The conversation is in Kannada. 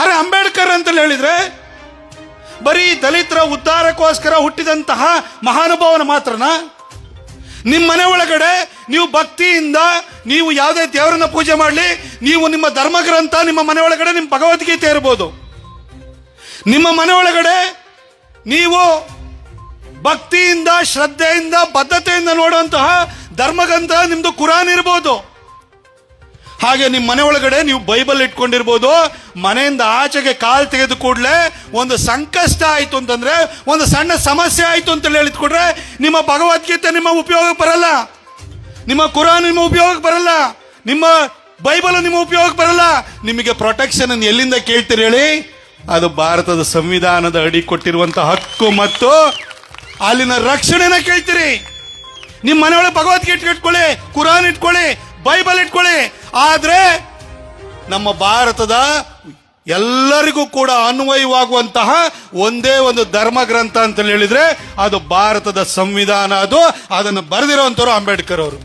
ಅರೆ ಅಂಬೇಡ್ಕರ್ ಅಂತ ಹೇಳಿದ್ರೆ ಬರೀ ದಲಿತರ ಉದ್ಧಾರಕ್ಕೋಸ್ಕರ ಹುಟ್ಟಿದಂತಹ ಮಹಾನುಭಾವನ ಮಾತ್ರನ? ನಿಮ್ಮ ಮನೆ ಒಳಗಡೆ ನೀವು ಭಕ್ತಿಯಿಂದ ನೀವು ಯಾವುದೇ ದೇವರನ್ನ ಪೂಜೆ ಮಾಡಲಿ, ನೀವು ನಿಮ್ಮ ಧರ್ಮಗ್ರಂಥ ನಿಮ್ಮ ಮನೆ ಒಳಗಡೆ ನಿಮ್ಮ ಭಗವದ್ಗೀತೆ ಇರ್ಬೋದು. ನಿಮ್ಮ ಮನೆ ಒಳಗಡೆ ನೀವು ಭಕ್ತಿಯಿಂದ ಶ್ರದ್ಧೆಯಿಂದ ಬದ್ಧತೆಯಿಂದ ನೋಡುವಂತಹ ಧರ್ಮಗ್ರಂಥ ನಿಮ್ದು ಕುರಾನ್ ಇರ್ಬೋದು. ಹಾಗೆ ನಿಮ್ಮ ಮನೆ ಒಳಗಡೆ ನೀವು ಬೈಬಲ್ ಇಟ್ಕೊಂಡಿರ್ಬೋದು. ಮನೆಯಿಂದ ಆಚೆಗೆ ಕಾಲು ತೆಗೆದು ಕೂಡಲೇ ಒಂದು ಸಂಕಷ್ಟ ಆಯ್ತು ಅಂತಂದ್ರೆ, ಒಂದು ಸಣ್ಣ ಸಮಸ್ಯೆ ಆಯ್ತು ಅಂತ ಹೇಳಿದ್ಕೊಡ್ರೆ ನಿಮ್ಮ ಭಗವದ್ಗೀತೆ ನಿಮ್ಮ ಉಪಯೋಗಕ್ಕೆ ಬರಲ್ಲ, ನಿಮ್ಮ ಕುರಾನ್ ನಿಮ್ಮ ಉಪಯೋಗಕ್ಕೆ ಬರಲ್ಲ, ನಿಮ್ಮ ಬೈಬಲ್ ನಿಮ್ಮ ಉಪಯೋಗಕ್ಕೆ ಬರಲ್ಲ. ನಿಮಗೆ ಪ್ರೊಟೆಕ್ಷನ್ ಅನ್ನು ಎಲ್ಲಿಂದ ಕೇಳ್ತೀರಿ ಹೇಳಿ? ಅದು ಭಾರತದ ಸಂವಿಧಾನದ ಅಡಿ ಕೊಟ್ಟಿರುವಂತಹ ಹಕ್ಕು ಮತ್ತು ಅಲ್ಲಿನ ರಕ್ಷಣೆನ ಕೇಳ್ತೀರಿ. ನಿಮ್ಮ ಮನೆಯೊಳಗೆ ಭಗವದ್ಗೀತೆ ಇಟ್ಕೊಳ್ಳಿ, ಕುರಾನ್ ಇಟ್ಕೊಳ್ಳಿ, ಬೈಬಲ್ ಇಟ್ಕೊಳ್ಳಿ. ಆದ್ರೆ ನಮ್ಮ ಭಾರತದ ಎಲ್ಲರಿಗೂ ಕೂಡ ಅನ್ವಯವಾಗುವಂತಹ ಒಂದೇ ಒಂದು ಧರ್ಮ ಗ್ರಂಥ ಅಂತ ಹೇಳಿದ್ರೆ ಅದು ಭಾರತದ ಸಂವಿಧಾನ. ಅದನ್ನು ಬರೆದಿರುವಂತವರು ಅಂಬೇಡ್ಕರ್ ಅವರು.